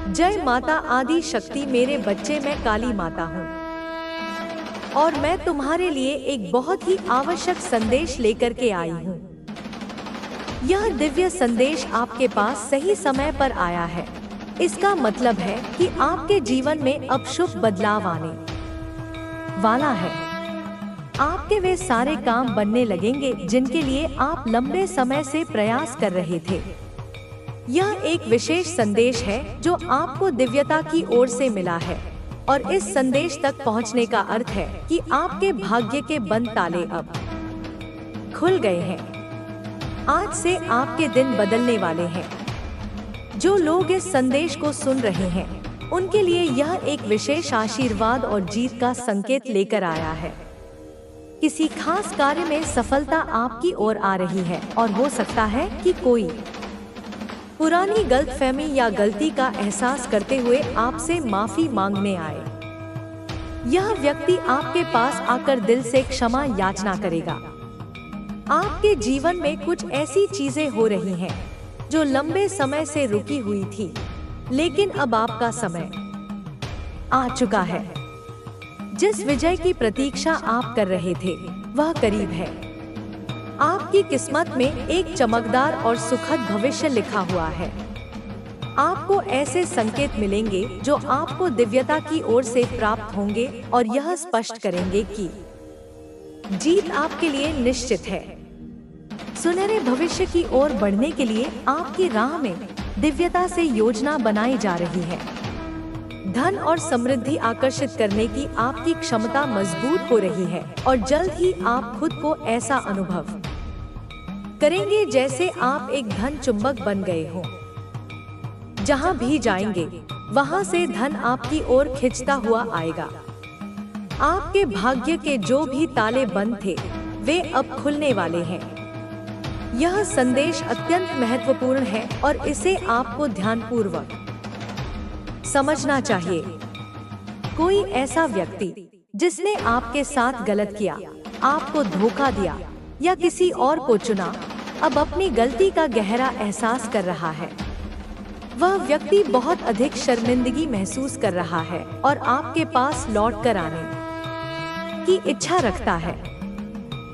जय माता आदि शक्ति। मेरे बच्चे, मैं काली माता हूँ और मैं तुम्हारे लिए एक बहुत ही आवश्यक संदेश लेकर के आई हूँ। यह दिव्य संदेश आपके पास सही समय पर आया है। इसका मतलब है कि आपके जीवन में अब शुभ बदलाव आने वाला है। आपके वे सारे काम बनने लगेंगे जिनके लिए आप लंबे समय से प्रयास कर रहे थे। यह एक विशेष संदेश है जो आपको दिव्यता की ओर से मिला है और इस संदेश तक पहुंचने का अर्थ है कि आपके भाग्य के बंद ताले अब खुल गए हैं। आज से आपके दिन बदलने वाले हैं। जो लोग इस संदेश को सुन रहे हैं उनके लिए यह एक विशेष आशीर्वाद और जीत का संकेत लेकर आया है। किसी खास कार्य में सफलता आपकी ओर आ रही है और हो सकता है कि कोई पुरानी गलतफहमी या गलती का एहसास करते हुए आपसे माफी मांगने आए। यह व्यक्ति आपके पास आकर दिल से क्षमा याचना करेगा। आपके जीवन में कुछ ऐसी चीजें हो रही हैं जो लंबे समय से रुकी हुई थी, लेकिन अब आपका समय आ चुका है। जिस विजय की प्रतीक्षा आप कर रहे थे वह करीब है। आपकी किस्मत में एक चमकदार और सुखद भविष्य लिखा हुआ है। आपको ऐसे संकेत मिलेंगे जो आपको दिव्यता की ओर से प्राप्त होंगे और यह स्पष्ट करेंगे कि जीत आपके लिए निश्चित है। सुनहरे भविष्य की ओर बढ़ने के लिए आपकी राह में दिव्यता से योजना बनाई जा रही है। धन और समृद्धि आकर्षित करने की आपकी क्षमता मजबूत हो रही है और जल्द ही आप खुद को ऐसा अनुभव करेंगे जैसे आप एक धन चुंबक बन गए हो। जहां भी जाएंगे वहां से धन आपकी ओर खिंचता हुआ आएगा। आपके भाग्य के जो भी ताले बंद थे वे अब खुलने वाले हैं। यह संदेश अत्यंत महत्वपूर्ण है और इसे आपको ध्यानपूर्वक समझना चाहिए। कोई ऐसा व्यक्ति जिसने आपके साथ गलत किया, आपको धोखा दिया या किसी और को चुना, अब अपनी गलती का गहरा एहसास कर रहा है। वह व्यक्ति बहुत अधिक शर्मिंदगी महसूस कर रहा है और आपके पास लौट कर आने की इच्छा रखता है।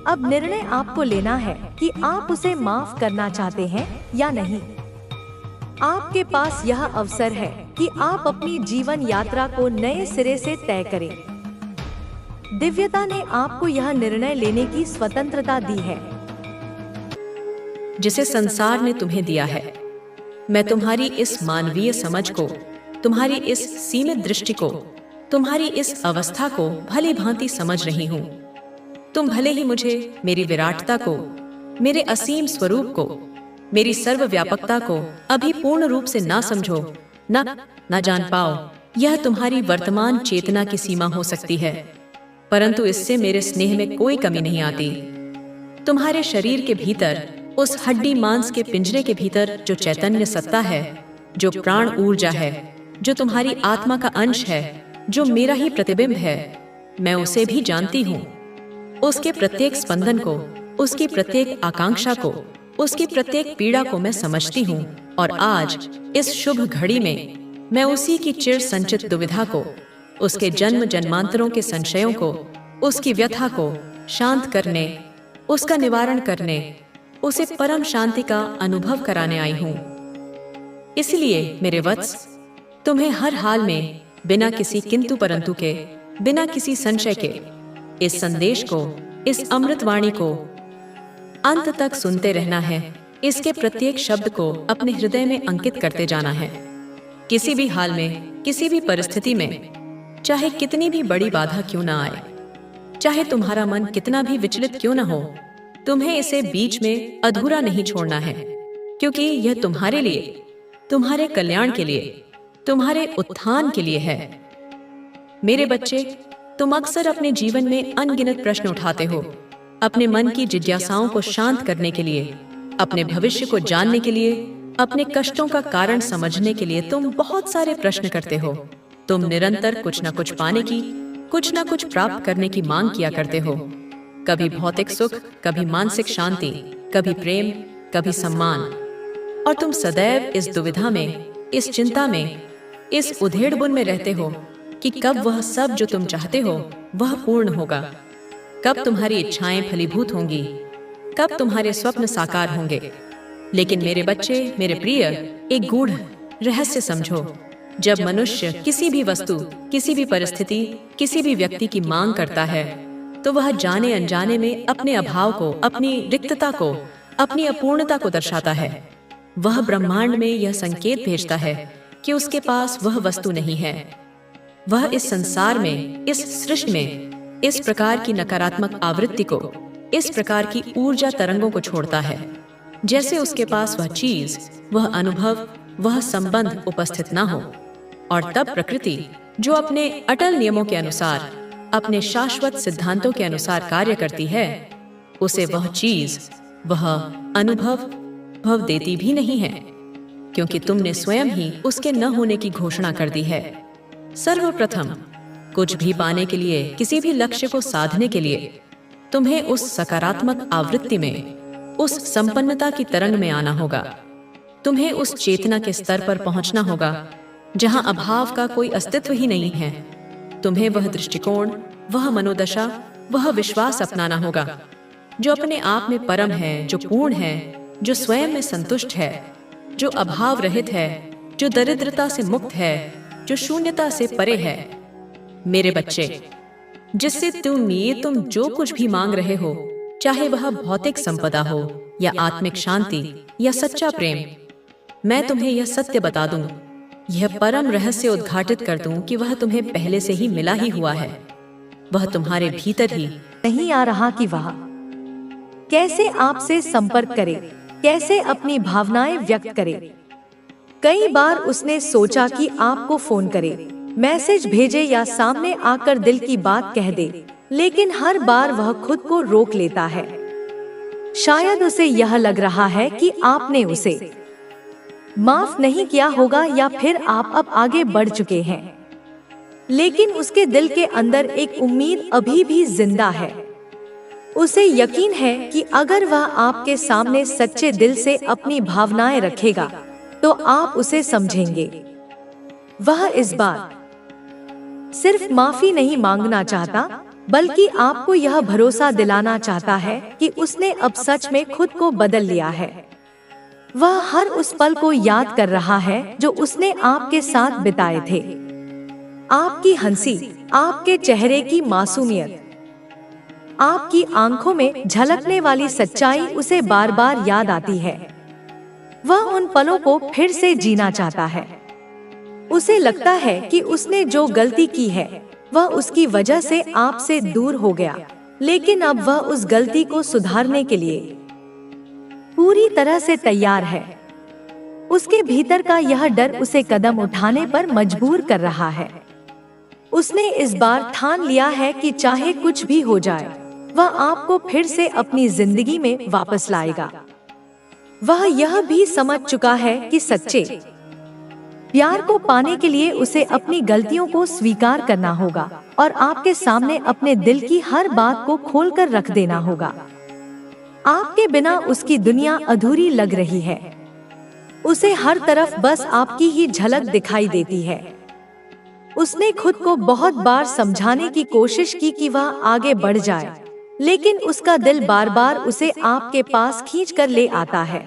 अब निर्णय आपको लेना है कि आप उसे माफ करना चाहते हैं या नहीं। आपके पास यह अवसर है कि आप अपनी जीवन यात्रा को नए सिरे से तय करें। दिव्यता ने आपको यह निर्णय लेने की स्वतंत्रता दी है जिसे संसार ने तुम्हें दिया है। मैं तुम्हारी इस मानवीय समझ को, तुम्हारी इस सीमित दृष्टि को, तुम्हारी इस अवस्था को भली भांति समझ रही हूँ। तुम भले ही मुझे, मेरी विराटता को, मेरे असीम स्वरूप को, मेरी सर्वव्यापकता को अभी पूर्ण रूप से ना समझो, ना जान पाओ। यह तुम्हारी वर्तमान चेतना की सीमा हो सकती है, परंतु इससे मेरे स्नेह में कोई कमी नहीं आती। तुम्हारे शरीर के भीतर, उस हड्डी मांस के पिंजरे के भीतर जो चैतन्य सत्ता है, जो प्राण ऊर्जा है, जो तुम्हारी आत्मा का अंश है, जो मेरा ही प्रतिबिंब है, मैं उसे भी जानती हूँ। उसके प्रत्येक स्पंदन को, उसकी प्रत्येक आकांक्षा को, उसकी प्रत्येक पीड़ा को मैं समझती हूँ। और आज इस शुभ घड़ी में मैं उसी की चिर संचित दुविधा को, उसके जन्म जन्मांतरों के संशयों को, उसकी व्यथा को शांत करने, उसका निवारण करने, उसे परम शांति का अनुभव कराने आई हूँ। इसलिए मेरे वत्स, तुम्हें हर हाल में बिना किसी किंतु परंतु के, बिना किसी संशय के इस संदेश को, इस अमृतवाणी को अंत तक सुनते रहना है। इसके प्रत्येक शब्द को अपने हृदय में अंकित करते जाना है। किसी भी हाल में, किसी भी परिस्थिति में, चाहे कितनी भी बड़ी बाधा क्यों ना आए, चाहे तुम्हारा मन कितना भी विचलित क्यों ना हो, तुम्हें इसे बीच में अधूरा नहीं छोड़ना है, क्योंकि यह तुम्हारे लिए, तुम्हारे कल्याण के लिए, तुम्हारे उत्थान के लिए है। मेरे बच्चे, तुम अक्सर अपने जीवन में अनगिनत प्रश्न उठाते हो। अपने मन की जिज्ञासाओं को शांत करने के लिए, अपने भविष्य को जानने के लिए, अपने कष्टों का कारण समझने के लिए तुम बहुत सारे प्रश्न करते हो। तुम निरंतर कुछ न कुछ पाने की, कुछ न कुछ प्राप्त करने की मांग किया करते हो। कभी भौतिक सुख, कभी मानसिक शांति, कभी प्रेम, कभी सम्मान। और तुम सदैव इस दुविधा में, इस चिंता में, इस उधेड़बुन में रहते हो कि कब वह सब जो तुम चाहते हो वह पूर्ण होगा, कब तुम्हारी इच्छाएं फलीभूत होंगी, कब तुम्हारे स्वप्न साकार होंगे। लेकिन मेरे बच्चे, मेरे प्रिय, एक गूढ़ रहस्य समझो। जब मनुष्य किसी भी वस्तु, किसी भी परिस्थिति, किसी भी व्यक्ति की मांग करता है तो वह जाने अनजाने में अपने अभाव को, अपनी रिक्तता को, अपनी अपूर्णता को दर्शाता है। वह ब्रह्मांड में यह संकेत भेजता है कि उसके पास वह वस्तु नहीं है। वह इस संसार में, इस सृष्टि में इस प्रकार की नकारात्मक आवृत्ति को, इस प्रकार की ऊर्जा तरंगों को छोड़ता है जैसे उसके पास वह चीज, वह अनुभव, वह संबंध उपस्थित ना हो। और तब प्रकृति, जो अपने अटल नियमों के अनुसार, अपने शाश्वत सिद्धांतों के अनुसार कार्य करती है, उसे वह चीज, वह अनुभव भव देती भी नहीं है, क्योंकि तुमने स्वयं ही उसके न होने की घोषणा कर दी है। सर्वप्रथम कुछ भी पाने के लिए, किसी भी लक्ष्य को साधने के लिए तुम्हें उस सकारात्मक आवृत्ति में, उस संपन्नता की तरंग में आना होगा। तुम्हें उस चेतना के स्तर पर पहुंचना होगा जहां अभाव का कोई अस्तित्व ही नहीं है। तुम्हें वह दृष्टिकोण, वह मनोदशा, वह विश्वास अपनाना होगा जो अपने आप में परम है, जो पूर्ण है, जो स्वयं में संतुष्ट है, जो अभाव रहित है, जो दरिद्रता से मुक्त है, जो शून्यता से परे है। मेरे बच्चे, जिससे तुम जो कुछ भी मांग रहे हो, चाहे वह भौतिक संपदा हो या आत्मिक शांति या सच्चा प्रेम, मैं तुम्हें यह सत्य बता दूं, यह परम रहस्य उद्घाटित कर दूं कि वह तुम्हें पहले से ही मिला ही हुआ है। वह तुम्हारे भीतर ही नहीं आ रहा कि वह कैसे आपसे संपर्क करे, कैसे अपनी भावनाएं व्यक्त करे। कई बार उसने सोचा कि आपको फोन करे, मैसेज भेजे या सामने आकर दिल की बात कह दे, लेकिन हर बार वह खुद को रोक लेता है। शायद उसे यह लग रहा है कि आपने उसे माफ नहीं किया होगा या फिर आप अब आगे बढ़ चुके हैं। लेकिन उसके दिल के अंदर एक उम्मीद अभी भी जिंदा है। उसे यकीन है कि अगर वह आपके सामने सच्चे दिल से अपनी भावनाएं रखेगा तो आप उसे समझेंगे। वह इस बार सिर्फ माफी नहीं मांगना चाहता, बल्कि आपको यह भरोसा दिलाना चाहता है कि उसने अब सच में खुद को बदल लिया है। वह हर उस पल को याद कर रहा है जो उसने आपके साथ बिताए थे। आपकी हंसी, आपके चेहरे की मासूमियत, आपकी आंखों में झलकने वाली सच्चाई उसे बार बार याद आती है। वह उन पलों को फिर से जीना चाहता है। उसे लगता है कि उसने जो गलती की है वह उसकी वजह से आपसे दूर हो गया, लेकिन अब वह उस गलती को सुधारने के लिए पूरी तरह से तैयार है। उसके भीतर का यह डर उसे कदम उठाने पर मजबूर कर रहा है। उसने इस बार ठान लिया है कि चाहे कुछ भी हो जाए, वह आपको फिर से अपनी जिंदगी में वापस लाएगा। वह यह भी समझ चुका है कि सच्चे प्यार को पाने के लिए उसे अपनी गलतियों को स्वीकार करना होगा और आपके सामने अपने दिल की हर बात को खोलकर रख देना होगा। आपके बिना उसकी दुनिया अधूरी लग रही है। उसे हर तरफ बस आपकी ही झलक दिखाई देती है। उसने खुद को बहुत बार समझाने की कोशिश की कि वह आगे बढ़ जाए, लेकिन उसका दिल बार बार उसे आपके पास खींच कर ले आता है।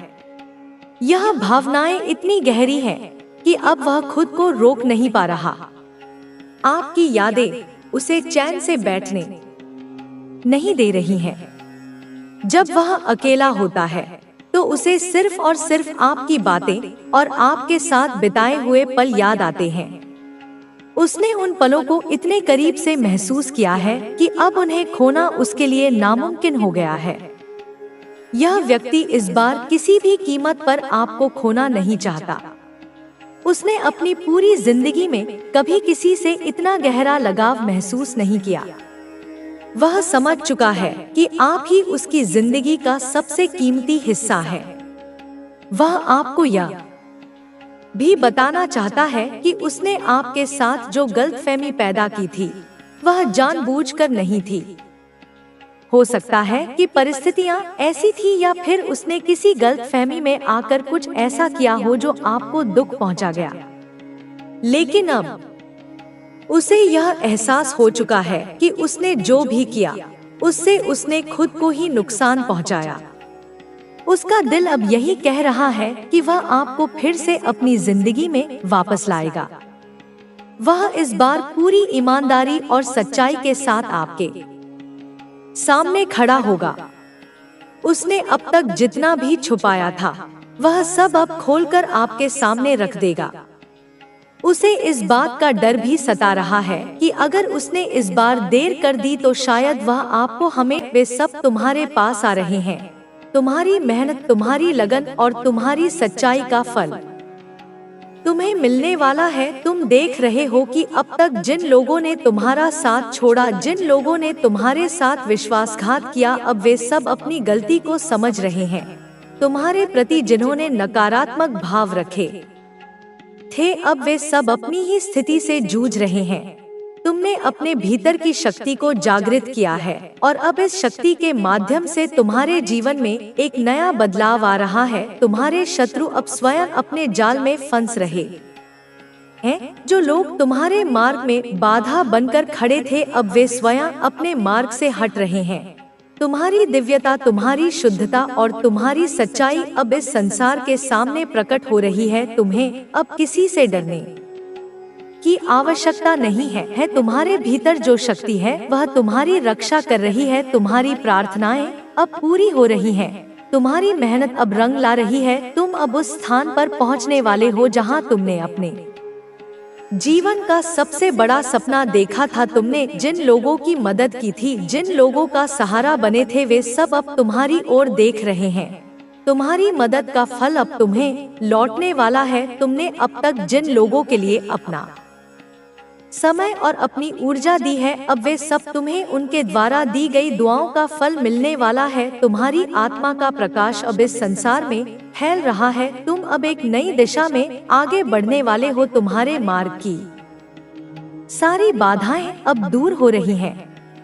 यह भावनाएं इतनी गहरी हैं कि अब वह खुद को रोक नहीं पा रहा। आपकी यादें उसे चैन से बैठने नहीं दे रही हैं। जब वह अकेला होता है तो उसे सिर्फ और सिर्फ आपकी बातें और आपके साथ बिताए हुए पल याद आते हैं। उसने उन पलों को इतने करीब से महसूस किया है कि अब उन्हें खोना उसके लिए नामुमकिन हो गया है। यह व्यक्ति इस बार किसी भी कीमत पर आपको खोना नहीं चाहता। उसने अपनी पूरी जिंदगी में कभी किसी से इतना गहरा लगाव महसूस नहीं किया। वह समझ चुका है कि आप ही उसकी जिंदगी का सबसे कीमती हिस्सा है। वह आपको यह भी बताना चाहता है कि उसने आपके साथ जो गलतफहमी पैदा की थी वह जानबूझकर नहीं थी। हो सकता है कि परिस्थितियां ऐसी थी या फिर उसने किसी गलतफहमी में आकर कुछ ऐसा किया हो जो आपको दुख पहुंचा गया। लेकिन अब उसे यह एहसास हो चुका है कि उसने जो भी किया उससे उसने खुद को ही नुकसान पहुंचाया। उसका दिल अब यही कह रहा है कि वह आपको फिर से अपनी जिंदगी में वापस लाएगा। वह इस बार पूरी ईमानदारी और सच्चाई के साथ आपके सामने खड़ा होगा। उसने अब तक जितना भी छुपाया था वह सब अब खोलकर आपके सामने रख देगा। उसे इस बात का डर भी सता रहा है कि अगर उसने इस बार देर कर दी तो शायद वह आपको हमें वे सब तुम्हारे पास आ रहे हैं। तुम्हारी मेहनत, तुम्हारी लगन और तुम्हारी सच्चाई का फल तुम्हें मिलने वाला है। तुम देख रहे हो कि अब तक जिन लोगों ने तुम्हारा साथ छोड़ा, जिन लोगों ने तुम्हारे साथ विश्वासघात किया, अब वे सब अपनी गलती को समझ रहे हैं। तुम्हारे प्रति जिन्होंने नकारात्मक भाव रखे थे, अब वे सब अपनी ही स्थिति से जूझ रहे हैं। तुमने अपने भीतर की शक्ति को जागृत किया है और अब इस शक्ति के माध्यम से तुम्हारे जीवन में एक नया बदलाव आ रहा है। तुम्हारे शत्रु अब स्वयं अपने जाल में फंस रहे हैं। जो लोग तुम्हारे मार्ग में बाधा बनकर खड़े थे, अब वे स्वयं अपने मार्ग से हट रहे हैं। तुम्हारी दिव्यता, तुम्हारी शुद्धता और तुम्हारी सच्चाई अब इस संसार के सामने प्रकट हो रही है। तुम्हें अब किसी से डरने की आवश्यकता नहीं है। तुम्हारे भीतर जो शक्ति है वह तुम्हारी रक्षा कर रही है। तुम्हारी प्रार्थनाएं अब पूरी हो रही हैं। तुम्हारी मेहनत अब रंग ला रही है। तुम अब उस स्थान पर पहुंचने वाले हो जहां तुमने अपने जीवन का सबसे बड़ा सपना देखा था। तुमने जिन लोगों की मदद की थी, जिन लोगों का सहारा बने थे, वे सब अब तुम्हारी ओर देख रहे हैं। तुम्हारी मदद का फल अब तुम्हें लौटने वाला है। तुमने अब तक जिन लोगों के लिए अपना समय और अपनी ऊर्जा दी है, अब वे सब तुम्हें उनके द्वारा दी गई दुआओं का फल मिलने वाला है। तुम्हारी आत्मा का प्रकाश अब इस संसार में फैल रहा है। तुम अब एक नई दिशा में आगे बढ़ने वाले हो। तुम्हारे मार्ग की सारी बाधाएं अब दूर हो रही हैं।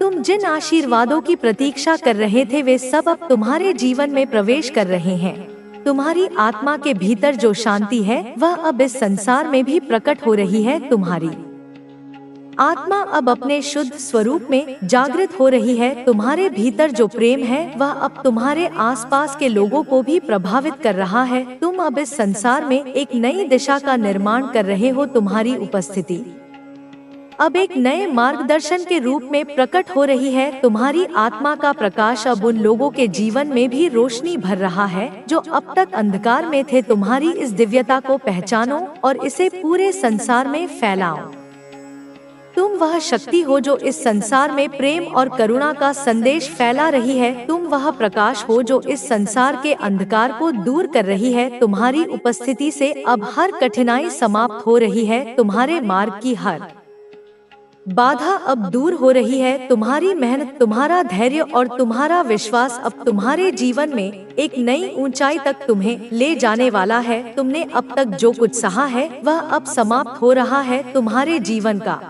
तुम जिन आशीर्वादों की प्रतीक्षा कर रहे थे, वे सब अब तुम्हारे जीवन में प्रवेश कर रहे हैं। तुम्हारी आत्मा के भीतर जो शांति है वह अब इस संसार में भी प्रकट हो रही है। तुम्हारी आत्मा अब अपने शुद्ध स्वरूप में जागृत हो रही है। तुम्हारे भीतर जो प्रेम है वह अब तुम्हारे आसपास के लोगों को भी प्रभावित कर रहा है। तुम अब इस संसार में एक नई दिशा का निर्माण कर रहे हो। तुम्हारी उपस्थिति अब एक नए मार्गदर्शन के रूप में प्रकट हो रही है। तुम्हारी आत्मा का प्रकाश अब उन लोगों के जीवन में भी रोशनी भर रहा है जो अब तक अंधकार में थे। तुम्हारी इस दिव्यता को पहचानो और इसे पूरे संसार में फैलाओ। तुम वह शक्ति हो जो इस संसार में प्रेम और करुणा का संदेश फैला रही है। तुम वह प्रकाश हो जो इस संसार के अंधकार को दूर कर रही है। तुम्हारी उपस्थिति से अब हर कठिनाई समाप्त हो रही है। तुम्हारे मार्ग की हर बाधा अब दूर हो रही है। तुम्हारी मेहनत, तुम्हारा धैर्य और तुम्हारा विश्वास अब तुम्हारे जीवन में एक नई ऊंचाई तक तुम्हें ले जाने वाला है। तुमने अब तक जो कुछ सहा है वह अब समाप्त हो रहा है। तुम्हारे जीवन का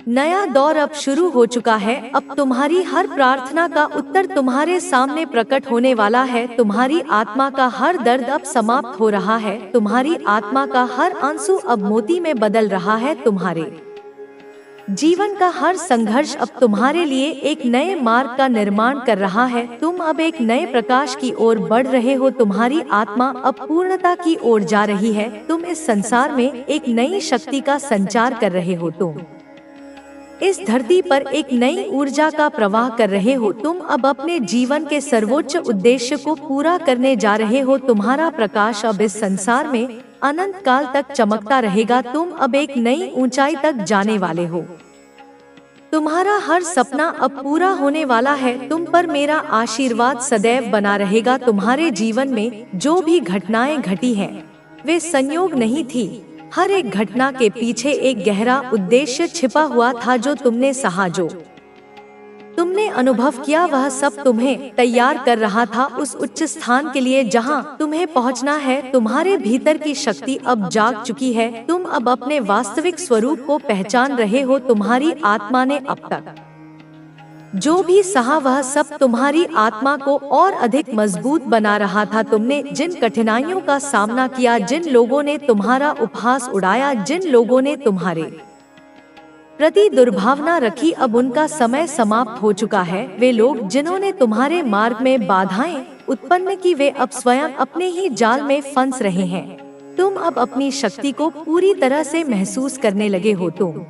नया दौर अब शुरू हो चुका है। अब तुम्हारी हर प्रार्थना का उत्तर तुम्हारे सामने प्रकट होने वाला है। तुम्हारी आत्मा का हर दर्द अब समाप्त हो रहा है। तुम्हारी आत्मा का हर आंसू अब मोती में बदल रहा है। तुम्हारे जीवन का हर संघर्ष अब तुम्हारे लिए एक नए मार्ग का निर्माण कर रहा है। तुम अब एक नए प्रकाश की ओर बढ़ रहे हो। तुम्हारी आत्मा अब पूर्णता की ओर जा रही है। तुम इस संसार में एक नई शक्ति का संचार कर रहे हो। तुम इस धरती पर एक नई ऊर्जा का प्रवाह कर रहे हो। तुम अब अपने जीवन के सर्वोच्च उद्देश्य को पूरा करने जा रहे हो। तुम्हारा प्रकाश अब इस संसार में अनंत काल तक चमकता रहेगा। तुम अब एक नई ऊंचाई तक जाने वाले हो। तुम्हारा हर सपना अब पूरा होने वाला है। तुम पर मेरा आशीर्वाद सदैव बना रहेगा। तुम्हारे जीवन में जो भी घटनाएं घटी हैं, वे संयोग नहीं थी। हर एक घटना के पीछे एक गहरा उद्देश्य छिपा हुआ था। जो तुमने सहा, जो तुमने अनुभव किया, वह सब तुम्हें तैयार कर रहा था उस उच्च स्थान के लिए जहां तुम्हें पहुंचना है। तुम्हारे भीतर की शक्ति अब जाग चुकी है। तुम अब अपने वास्तविक स्वरूप को पहचान रहे हो। तुम्हारी आत्मा ने अब तक जो भी सहा वह सब तुम्हारी आत्मा को और अधिक मजबूत बना रहा था। तुमने जिन कठिनाइयों का सामना किया, जिन लोगों ने तुम्हारा उपहास उड़ाया, जिन लोगों ने तुम्हारे प्रति दुर्भावना रखी, अब उनका समय समाप्त हो चुका है। वे लोग जिन्होंने तुम्हारे मार्ग में बाधाएं उत्पन्न की, वे अब स्वयं अपने ही जाल में फंस रहे हैं। तुम अब अपनी शक्ति को पूरी तरह से महसूस करने लगे हो। तुम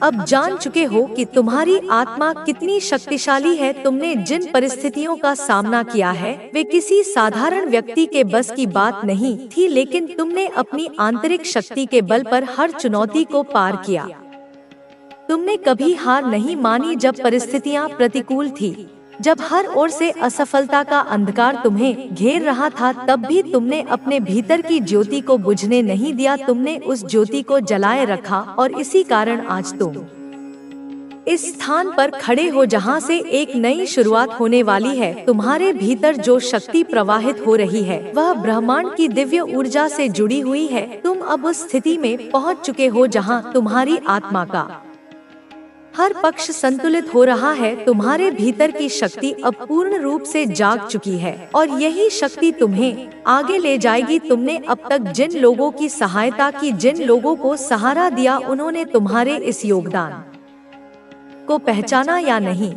अब जान चुके हो कि तुम्हारी आत्मा कितनी शक्तिशाली है। तुमने जिन परिस्थितियों का सामना किया है वे किसी साधारण व्यक्ति के बस की बात नहीं थी, लेकिन तुमने अपनी आंतरिक शक्ति के बल पर हर चुनौती को पार किया। तुमने कभी हार नहीं मानी जब परिस्थितियां प्रतिकूल थी, जब हर ओर से असफलता का अंधकार तुम्हें घेर रहा था, तब भी तुमने अपने भीतर की ज्योति को बुझने नहीं दिया। तुमने उस ज्योति को जलाए रखा और इसी कारण आज तुम इस स्थान पर खड़े हो जहां से एक नई शुरुआत होने वाली है। तुम्हारे भीतर जो शक्ति प्रवाहित हो रही है वह ब्रह्मांड की दिव्य ऊर्जा से जुड़ी हुई है। तुम अब उस स्थिति में पहुंच चुके हो जहां तुम्हारी आत्मा का हर पक्ष संतुलित हो रहा है। तुम्हारे भीतर की शक्ति अब पूर्ण रूप से जाग चुकी है और यही शक्ति तुम्हें आगे ले जाएगी। तुमने अब तक जिन लोगों की सहायता की, जिन लोगों को सहारा दिया, उन्होंने तुम्हारे इस योगदान को पहचाना या नहीं,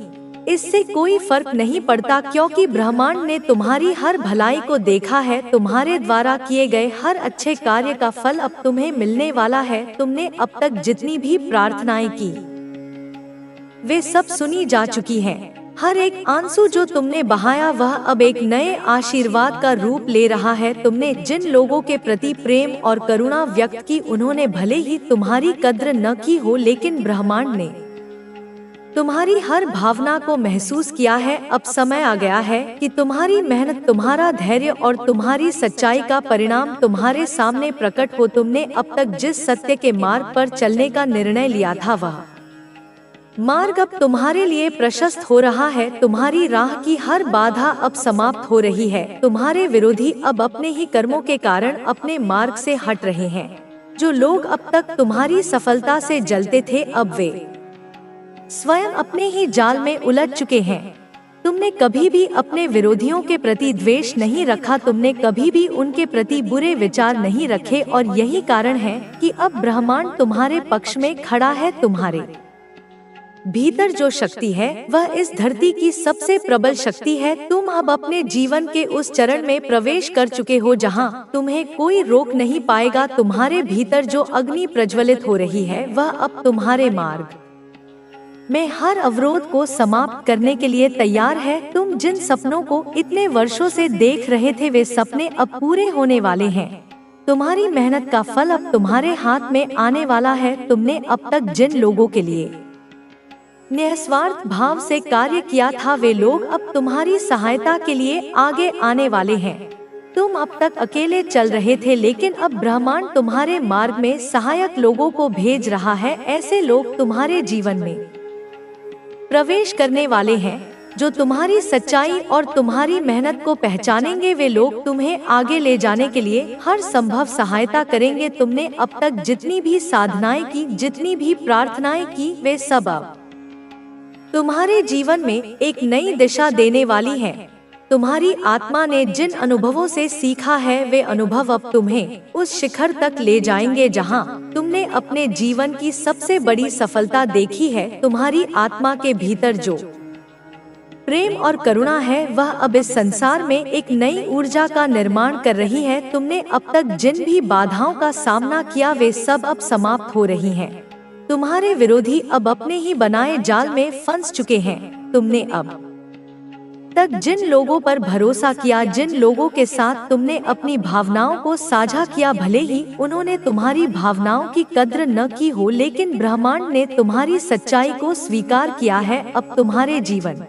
इससे कोई फर्क नहीं पड़ता, क्योंकि ब्रह्मांड ने तुम्हारी हर भलाई को देखा है। तुम्हारे द्वारा किए गए हर अच्छे कार्य का फल अब तुम्हें मिलने वाला है। तुमने अब तक जितनी भी प्रार्थनाएं की वे सब सुनी जा चुकी हैं। हर एक आंसू जो तुमने बहाया वह अब एक नए आशीर्वाद का रूप ले रहा है। तुमने जिन लोगों के प्रति प्रेम और करुणा व्यक्त की, उन्होंने भले ही तुम्हारी कद्र न की हो, लेकिन ब्रह्मांड ने तुम्हारी हर भावना को महसूस किया है। अब समय आ गया है कि तुम्हारी मेहनत, तुम्हारा धैर्य और तुम्हारी सच्चाई का परिणाम तुम्हारे सामने प्रकट हो। तुमने अब तक जिस सत्य के मार्ग पर चलने का निर्णय लिया था वह मार्ग अब तुम्हारे लिए प्रशस्त हो रहा है। तुम्हारी राह की हर बाधा अब समाप्त हो रही है। तुम्हारे विरोधी अब अपने ही कर्मों के कारण अपने मार्ग से हट रहे हैं। जो लोग अब तक तुम्हारी सफलता से जलते थे, अब वे स्वयं अपने ही जाल में उलझ चुके हैं। तुमने कभी भी अपने विरोधियों के प्रति द्वेष नहीं रखा, तुमने कभी भी उनके प्रति बुरे विचार नहीं रखे, और यही कारण है कि अब ब्रह्मांड तुम्हारे पक्ष में खड़ा है। तुम्हारे भीतर जो शक्ति है वह इस धरती की सबसे प्रबल शक्ति है। तुम अब अपने जीवन के उस चरण में प्रवेश कर चुके हो जहां तुम्हें कोई रोक नहीं पाएगा। तुम्हारे भीतर जो अग्नि प्रज्वलित हो रही है वह अब तुम्हारे मार्ग में हर अवरोध को समाप्त करने के लिए तैयार है। तुम जिन सपनों को इतने वर्षों से देख रहे थे वे सपने अब पूरे होने वाले हैं। तुम्हारी मेहनत का फल अब तुम्हारे हाथ में आने वाला है। तुमने अब तक जिन लोगों के लिए निस्वार्थ भाव से कार्य किया था, वे लोग अब तुम्हारी सहायता के लिए आगे आने वाले हैं। तुम अब तक अकेले चल रहे थे, लेकिन अब ब्रह्मांड तुम्हारे मार्ग में सहायक लोगों को भेज रहा है। ऐसे लोग तुम्हारे जीवन में प्रवेश करने वाले हैं जो तुम्हारी सच्चाई और तुम्हारी मेहनत को पहचानेंगे। वे लोग तुम्हें आगे ले जाने के लिए हर संभव सहायता करेंगे। तुमने अब तक जितनी भी साधनाएं की, जितनी भी प्रार्थनाएं की, वे सब अब तुम्हारे जीवन में एक नई दिशा देने वाली हैं। तुम्हारी आत्मा ने जिन अनुभवों से सीखा है वे अनुभव अब तुम्हें उस शिखर तक ले जाएंगे जहां तुमने अपने जीवन की सबसे बड़ी सफलता देखी है। तुम्हारी आत्मा के भीतर जो प्रेम और करुणा है वह अब इस संसार में एक नई ऊर्जा का निर्माण कर रही है। तुमने अब तक जिन भी बाधाओं का सामना किया वे सब अब समाप्त हो रही हैं। तुम्हारे विरोधी अब अपने ही बनाए जाल में फंस चुके हैं। तुमने अब तक जिन लोगों पर भरोसा किया, जिन लोगों के साथ तुमने अपनी भावनाओं को साझा किया, भले ही उन्होंने तुम्हारी भावनाओं की कद्र न की हो, लेकिन ब्रह्मांड ने तुम्हारी सच्चाई को स्वीकार किया है। अब तुम्हारे जीवन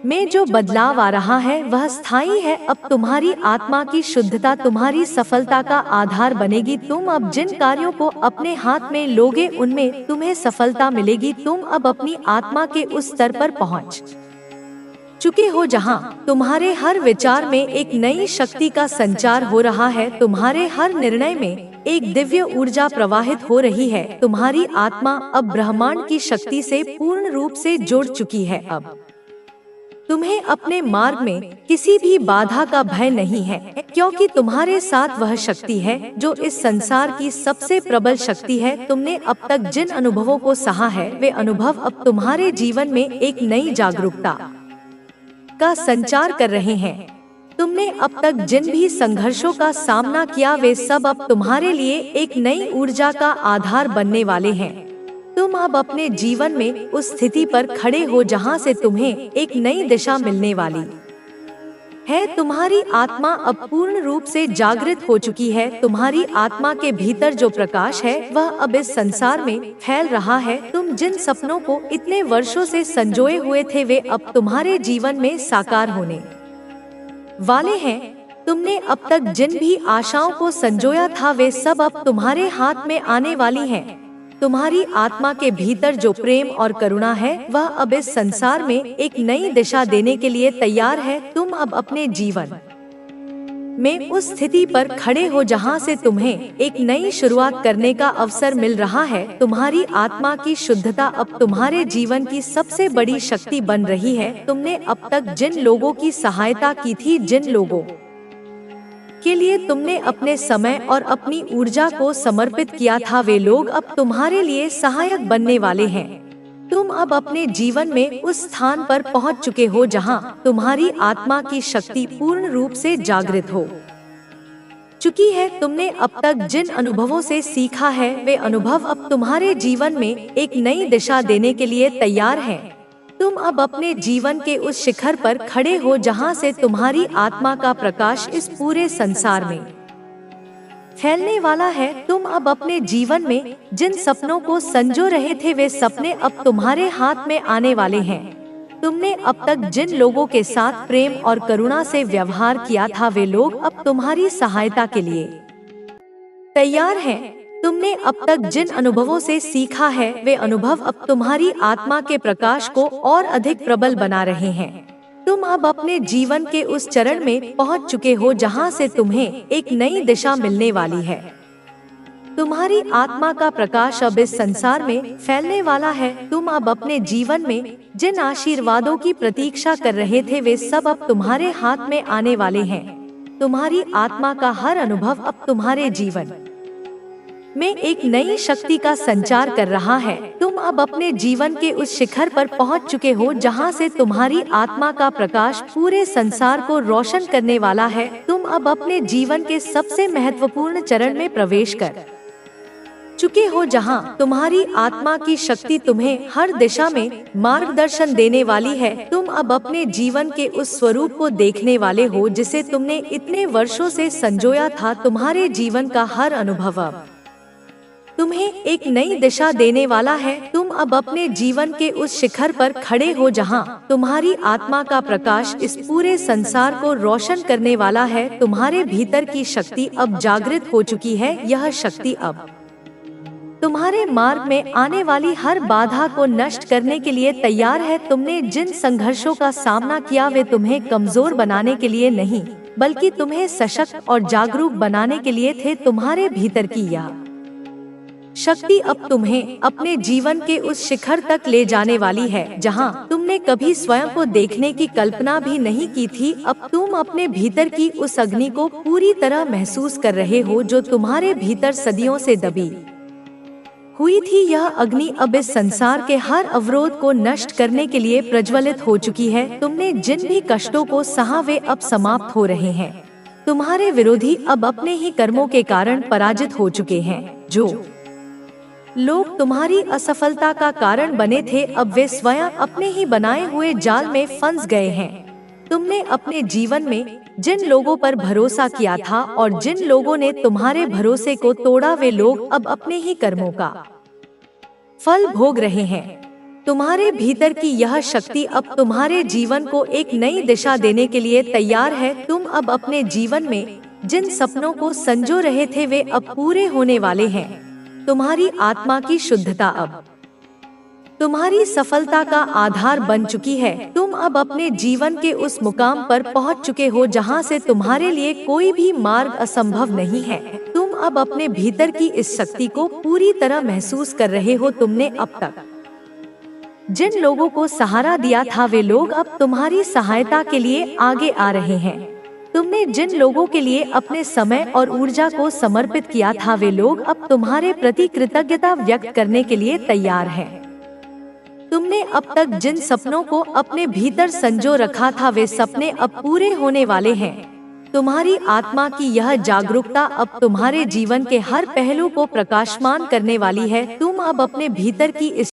में जो बदलाव आ रहा है वह स्थायी है। अब तुम्हारी आत्मा की शुद्धता तुम्हारी सफलता का आधार बनेगी। तुम अब जिन कार्यों को अपने हाथ में लोगे उनमें तुम्हें सफलता मिलेगी। तुम अब अपनी आत्मा के उस स्तर पर पहुंच चुके हो जहां तुम्हारे हर विचार में एक नई शक्ति का संचार हो रहा है। तुम्हारे हर निर्णय में एक दिव्य ऊर्जा प्रवाहित हो रही है। तुम्हारी आत्मा अब ब्रह्मांड की शक्ति से पूर्ण रूप से जुड़ चुकी है। अब तुम्हें अपने मार्ग में किसी भी बाधा का भय नहीं है, क्योंकि तुम्हारे साथ वह शक्ति है जो इस संसार की सबसे प्रबल शक्ति है। तुमने अब तक जिन अनुभवों को सहा है, वे अनुभव अब तुम्हारे जीवन में एक नई जागरूकता का संचार कर रहे हैं। तुमने अब तक जिन भी संघर्षों का सामना किया, वे सब अब तुम्हारे लिए एक नई ऊर्जा का आधार बनने वाले हैं। तुम अब अपने जीवन में उस स्थिति पर खड़े हो जहां से तुम्हें एक नई दिशा मिलने वाली है। तुम्हारी आत्मा अब पूर्ण रूप से जागृत हो चुकी है। तुम्हारी आत्मा के भीतर जो प्रकाश है, वह अब इस संसार में फैल रहा है। तुम जिन सपनों को इतने वर्षों से संजोए हुए थे, वे अब तुम्हारे जीवन में साकार होने वाले हैं। तुमने अब तक जिन भी आशाओं को संजोया था, वे सब अब तुम्हारे हाथ में आने वाली हैं। तुम्हारी आत्मा के भीतर जो प्रेम और करुणा है, वह अब इस संसार में एक नई दिशा देने के लिए तैयार है। तुम अब अपने जीवन में उस स्थिति पर खड़े हो जहां से तुम्हें एक नई शुरुआत करने का अवसर मिल रहा है। तुम्हारी आत्मा की शुद्धता अब तुम्हारे जीवन की सबसे बड़ी शक्ति बन रही है। तुमने अब तक जिन लोगों की सहायता की थी, जिन लोगों के लिए तुमने अपने समय और अपनी ऊर्जा को समर्पित किया था, वे लोग अब तुम्हारे लिए सहायक बनने वाले हैं। तुम अब अपने जीवन में उस स्थान पर पहुंच चुके हो जहां तुम्हारी आत्मा की शक्ति पूर्ण रूप से जागृत हो चुकी है। तुमने अब तक जिन अनुभवों से सीखा है, वे अनुभव अब तुम्हारे जीवन में एक नई दिशा देने के लिए तैयार हैं। तुम अब अपने जीवन के उस शिखर पर खड़े हो जहां से तुम्हारी आत्मा का प्रकाश इस पूरे संसार में फैलने वाला है। तुम अब अपने जीवन में जिन सपनों को संजो रहे थे, वे सपने अब तुम्हारे हाथ में आने वाले हैं। तुमने अब तक जिन लोगों के साथ प्रेम और करुणा से व्यवहार किया था, वे लोग अब तुम्हारी सहायता के लिए तैयार हैं। तुमने अब तक जिन अनुभवों से सीखा है, वे अनुभव अब तुम्हारी आत्मा के प्रकाश को और अधिक प्रबल बना रहे हैं। तुम अब अपने जीवन के उस चरण में पहुंच चुके हो जहां से तुम्हें एक नई दिशा मिलने वाली है। तुम्हारी आत्मा का प्रकाश अब इस संसार में फैलने वाला है। तुम अब अपने जीवन में जिन आशीर्वादों की प्रतीक्षा कर रहे थे, वे सब अब तुम्हारे हाथ में आने वाले हैं। तुम्हारी आत्मा का हर अनुभव अब तुम्हारे जीवन में एक नई शक्ति का संचार कर रहा है। तुम अब अपने जीवन के उस शिखर पर पहुंच चुके हो जहां से तुम्हारी आत्मा का प्रकाश पूरे संसार को रोशन करने वाला है। तुम अब अपने जीवन के सबसे महत्वपूर्ण चरण में प्रवेश कर चुके हो जहां तुम्हारी आत्मा की शक्ति तुम्हें हर दिशा में मार्गदर्शन देने वाली है। तुम अब अपने जीवन के उस स्वरूप को देखने वाले हो जिसे तुमने इतने वर्षों से संजोया था। तुम्हारे जीवन का हर अनुभव अब तुम्हें एक नई दिशा देने वाला है। तुम अब अपने जीवन के उस शिखर पर खड़े हो जहां तुम्हारी आत्मा का प्रकाश इस पूरे संसार को रोशन करने वाला है। तुम्हारे भीतर की शक्ति अब जागृत हो चुकी है। यह शक्ति अब तुम्हारे मार्ग में आने वाली हर बाधा को नष्ट करने के लिए तैयार है। तुमने जिन संघर्षों का सामना किया, वे तुम्हें कमजोर बनाने के लिए नहीं, बल्कि तुम्हें सशक्त और जागरूक बनाने के लिए थे। तुम्हारे भीतर की यह शक्ति अब तुम्हें अपने जीवन के उस शिखर तक ले जाने वाली है जहां तुमने कभी स्वयं को देखने की कल्पना भी नहीं की थी। अब तुम अपने भीतर की उस अग्नि को पूरी तरह महसूस कर रहे हो जो तुम्हारे भीतर सदियों से दबी हुई थी। यह अग्नि अब इस संसार के हर अवरोध को नष्ट करने के लिए प्रज्वलित हो चुकी है। तुमने जिन भी कष्टों को सहा, वे अब समाप्त हो रहे हैं। तुम्हारे विरोधी अब अपने ही कर्मों के कारण पराजित हो चुके हैं। जो लोग तुम्हारी असफलता का कारण बने थे, अब वे स्वयं अपने ही बनाए हुए जाल में फंस गए हैं। तुमने अपने जीवन में जिन लोगों पर भरोसा किया था और जिन लोगों ने तुम्हारे भरोसे को तोड़ा, वे लोग अब अपने ही कर्मों का फल भोग रहे हैं। तुम्हारे भीतर की यह शक्ति अब तुम्हारे जीवन को एक नई दिशा देने के लिए तैयार है। तुम अब अपने जीवन में जिन सपनों को संजो रहे थे, वे अब पूरे होने वाले हैं। तुम्हारी आत्मा की शुद्धता अब तुम्हारी सफलता का आधार बन चुकी है। तुम अब अपने जीवन के उस मुकाम पर पहुंच चुके हो जहां से तुम्हारे लिए कोई भी मार्ग असंभव नहीं है। तुम अब अपने भीतर की इस शक्ति को पूरी तरह महसूस कर रहे हो। तुमने अब तक जिन लोगों को सहारा दिया था वे लोग अब तुम्हारी सहायता के लिए आगे आ रहे हैं। तुमने जिन लोगों के लिए अपने समय और ऊर्जा को समर्पित किया था वे लोग अब तुम्हारे प्रति कृतज्ञता व्यक्त करने के लिए तैयार हैं। तुमने अब तक जिन सपनों को अपने भीतर संजो रखा था वे सपने अब पूरे होने वाले हैं। तुम्हारी आत्मा की यह जागरूकता अब तुम्हारे जीवन के हर पहलू को प्रकाशमान करने वाली है। तुम अब अपने भीतर की इस